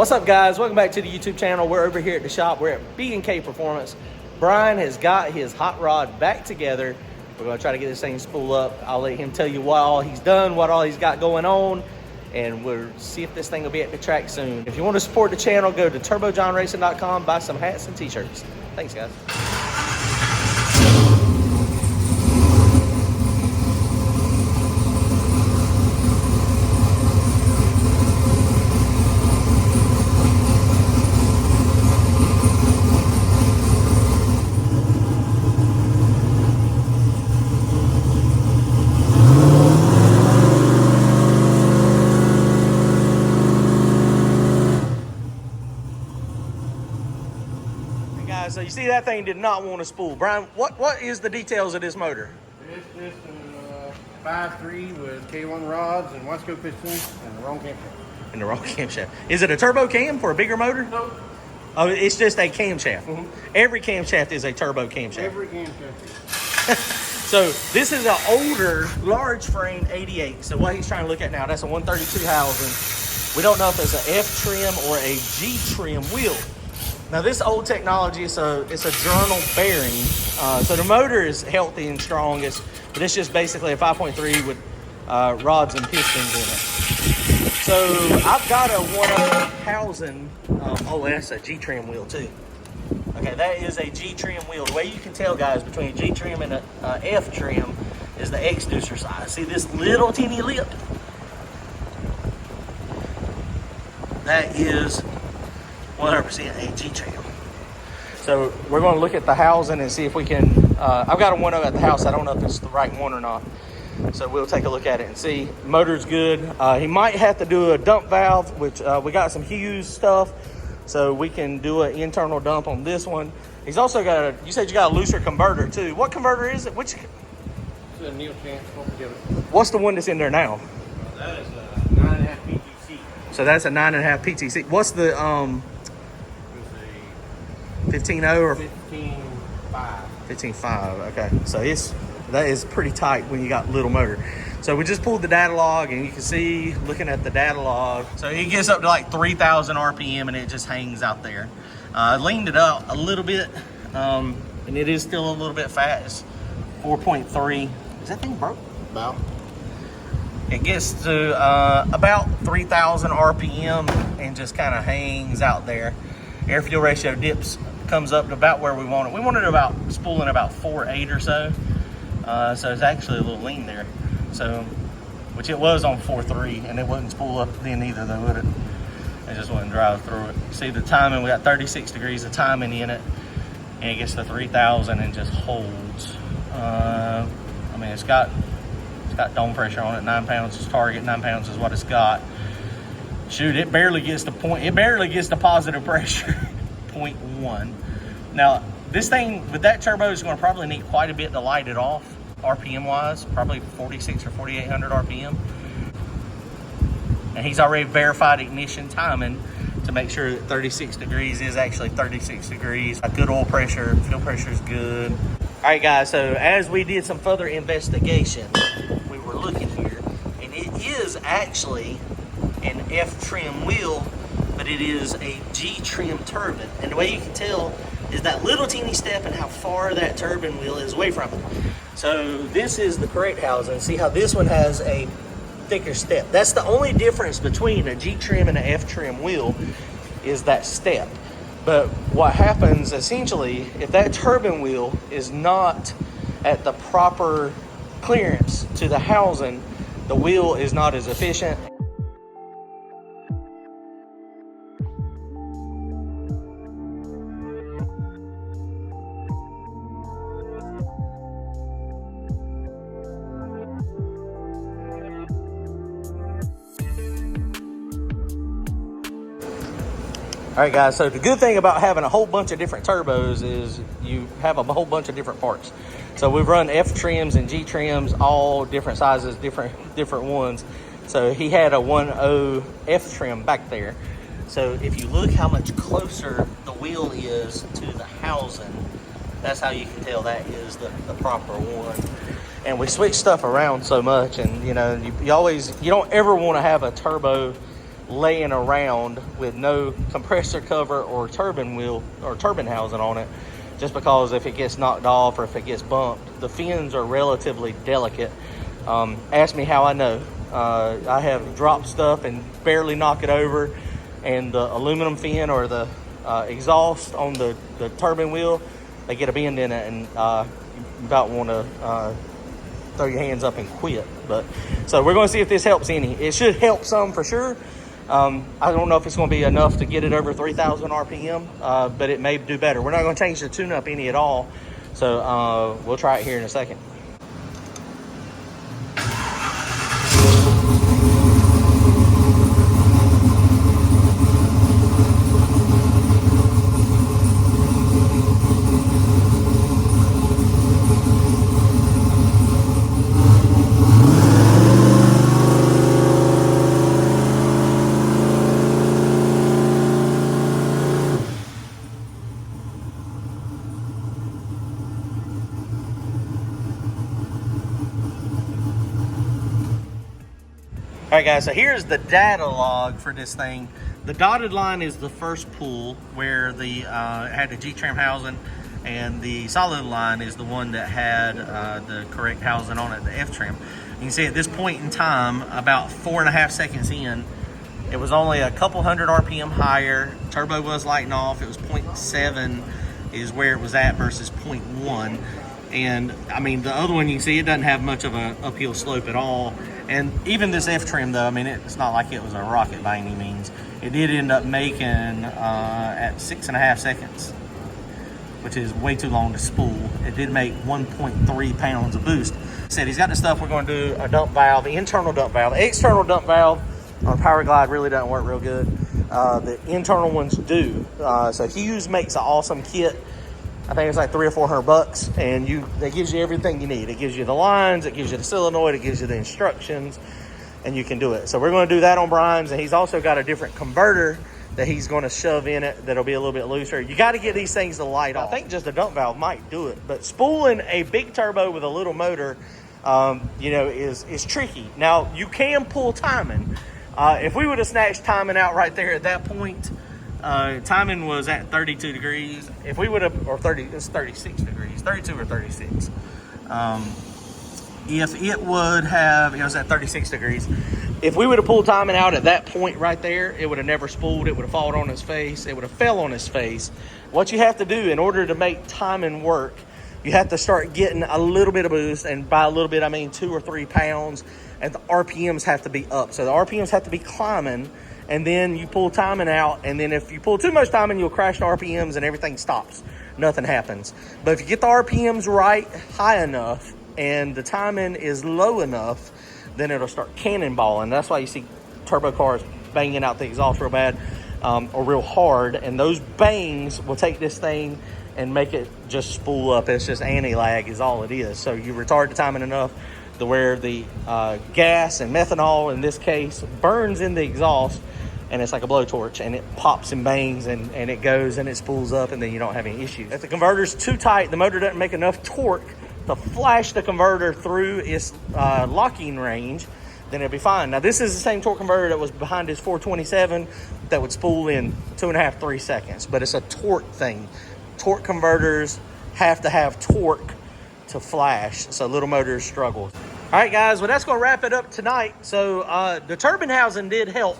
What's up, guys? Welcome back to the YouTube channel. We're over here at the shop. We're at B&K Performance. Bryan has got his hot rod back together. We're going to try to get this thing spool up. I'll let him tell you what all he's done, what all he's got going on, and we'll see if this thing will be at the track soon. If you want to support the channel, go to turbojohnracing.com, buy some hats and t-shirts. Thanks, guys. So you see that thing did not want to spool. Bryan, what is the details of this motor? It's just a 5.3 with K1 rods and one scope pistons and the wrong camshaft. In the wrong camshaft. Is it a turbo cam for a bigger motor? No. Oh, it's just a camshaft. Every camshaft is a turbo camshaft. Every camshaft is. So this is an older, large frame 88. So what he's trying to look at now, that's a 132 housing. We don't know if it's an F trim or a G trim wheel. Now this old technology, it's a journal bearing. So the motor is healthy and strong, but it's just basically a 5.3 with rods and pistons in it. So I've got a 1000, oh, that's a G trim wheel too. Okay, that is a G trim wheel. The way you can tell, guys, between a G trim and a F trim is the exducer size. See this little teeny lip? That is 100% a G trim. So we're going to look at the housing and see if we can, I've got a 1.0 at the house. I don't know if it's the right one or not. So we'll take a look at it and see. Motor's good. He might have to do a dump valve, which we got some Hughes stuff. So we can do an internal dump on this one. He's also got you said you got a looser converter too. What converter is it? Which? It's a Neil Chance. What's the one that's in there now? That is a 9.5 PTC. So that's a 9.5 PTC. What's the 15.0 or 15.5. 15.5. Okay, so that is pretty tight when you got little motor. So we just pulled the data log, and you can see, looking at the data log, so it gets up to like 3,000 RPM, and it just hangs out there. Leaned it up a little bit, and it is still a little bit fat. It's 4.3. Is that thing broke? About. It gets to about 3,000 RPM and just kind of hangs out there. Air fuel ratio comes up to about where we want it. We wanted about spooling about 4.8 or so. So it's actually a little lean there. So, which it was on 4.3, and it wouldn't spool up then either, though, would it? It just wouldn't drive through it. See the timing, we got 36 degrees of timing in it, and it gets to 3,000 and just holds. I mean, it's got dome pressure on it. 9 pounds is target. 9 pounds is what it's got. Shoot, it barely gets to positive pressure. 0.1. Now, this thing with that turbo is going to probably need quite a bit to light it off, RPM wise, probably 46 or 4,800 RPM. And he's already verified ignition timing to make sure that 36 degrees is actually 36 degrees. A good oil pressure, fuel pressure is good. All right, guys, so as we did some further investigation, we were looking here, and it is actually an F trim wheel, but it is a G trim turbine. And the way you can tell is that little teeny step and how far that turbine wheel is away from it. So this is the correct housing. See how this one has a thicker step. That's the only difference between a G trim and an F trim wheel, is that step. But what happens essentially, if that turbine wheel is not at the proper clearance to the housing, the wheel is not as efficient. All right, guys, so the good thing about having a whole bunch of different turbos is you have a whole bunch of different parts. So we've run F trims and G trims, all different sizes, different ones. So he had a 1.0 F trim back there. So if you look how much closer the wheel is to the housing, that's how you can tell that is the proper one. And we switch stuff around so much, and you know, you don't ever want to have a turbo laying around with no compressor cover or turbine wheel or turbine housing on it, just because if it gets knocked off or if it gets bumped. The fins are relatively delicate. Ask me how I know. I have dropped stuff and barely knock it over, and the aluminum fin or the exhaust on the turbine wheel, they get a bend in it, and you about want to throw your hands up and quit. But so we're going to see if this helps any. It should help some for sure. I don't know if it's going to be enough to get it over 3,000 RPM, but it may do better. We're not going to change the tune-up any at all, so we'll try it here in a second. All right, guys, so here's the data log for this thing. The dotted line is the first pull where the had the G-trim housing, and the solid line is the one that had the correct housing on it, the F-trim. You can see at this point in time, about 4.5 seconds in, it was only a couple hundred RPM higher. Turbo was lighting off. It was 0.7 is where it was at versus 0.1. And I mean, the other one, you can see it doesn't have much of an uphill slope at all. And even this F-trim though, I mean, it's not like it was a rocket by any means. It did end up making at 6.5 seconds, which is way too long to spool. It did make 1.3 pounds of boost. Said he's got the stuff. We're going to do a dump valve, the internal dump valve. The external dump valve on Power Glide really doesn't work real good. The internal ones do. So Hughes makes an awesome kit. I think it's like $300 or $400, and that gives you everything you need. It gives you the lines, it gives you the solenoid, it gives you the instructions, and you can do it. So we're going to do that on Bryan's, and he's also got a different converter that he's going to shove in it that'll be a little bit looser. You got to get these things to light off. I think just a dump valve might do it, but spooling a big turbo with a little motor, you know, is tricky. Now you can pull timing. If we would have snatched timing out right there at that point, timing was at 32 degrees. If we would have, or 30, it's 36 degrees, 32 or 36. If it would have, it was at 36 degrees. If we would have pulled timing out at that point right there, it would have never spooled. It would have fallen on his face. It would have fell on his face. What you have to do in order to make timing work, you have to start getting a little bit of boost, and by a little bit, I mean 2 or 3 pounds, and the RPMs have to be up. So the RPMs have to be climbing, and then you pull timing out, and then if you pull too much timing, you'll crash the RPMs and everything stops. Nothing happens. But if you get the RPMs right, high enough, and the timing is low enough, then it'll start cannonballing. That's why you see turbo cars banging out the exhaust real bad, or real hard, and those bangs will take this thing and make it just spool up. It's just anti-lag is all it is. So you retard the timing enough to where the gas and methanol, in this case, burns in the exhaust, and it's like a blowtorch, and it pops and bangs, and it goes and it spools up, and then you don't have any issues. If the converter's too tight, the motor doesn't make enough torque to flash the converter through its locking range, then it'll be fine. Now, this is the same torque converter that was behind his 427 that would spool in 2.5, 3 seconds, but it's a torque thing. Torque converters have to have torque to flash, so little motors struggle. All right, guys, well, that's going to wrap it up tonight. So the turbine housing did help.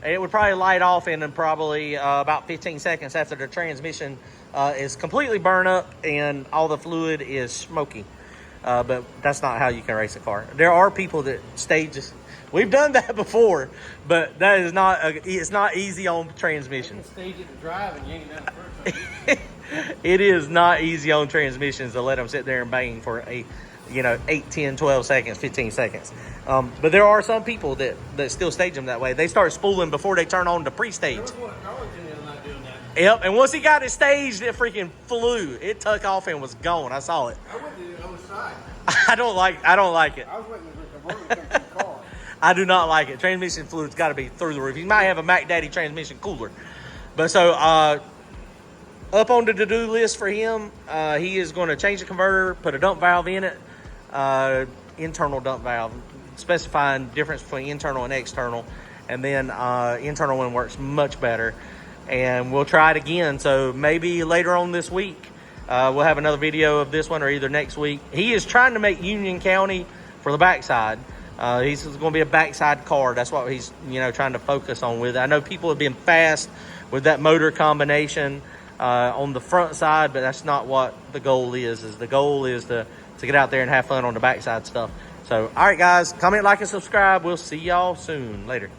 It would probably light off in probably about 15 seconds after the transmission is completely burned up and all the fluid is smoky. But that's not how you can race a car. There are people that stage. We've done that before, but that is not. It's not easy on transmission. You can stage it to drive and you ain't done it first. It is not easy on transmissions to let them sit there and bang for 8, 10, 12 seconds, 15 seconds. But there are some people that still stage them that way. They start spooling before they turn on the pre-stage. There was one at Darlington the other night doing that. Yep, and once he got it staged, it freaking flew. It took off and was gone. I saw it. I went to the other side. I don't like it. I was waiting for the converter to come from the car. I do not like it. Transmission fluid's got to be through the roof. You might have a Mac Daddy transmission cooler. But so, up on the to-do list for him, he is going to change the converter, put a dump valve in it, internal dump valve, specifying difference between internal and external, and then internal one works much better. And we'll try it again. So maybe later on this week, we'll have another video of this one, or either next week. He is trying to make Union County for the backside. He's going to be a backside car. That's what he's, you know, trying to focus on with it. I know people have been fast with that motor combination on the front side, but that's not what the goal is. The goal is to get out there and have fun on the backside stuff. So, all right, guys, comment, like, and subscribe. We'll see y'all soon. Later.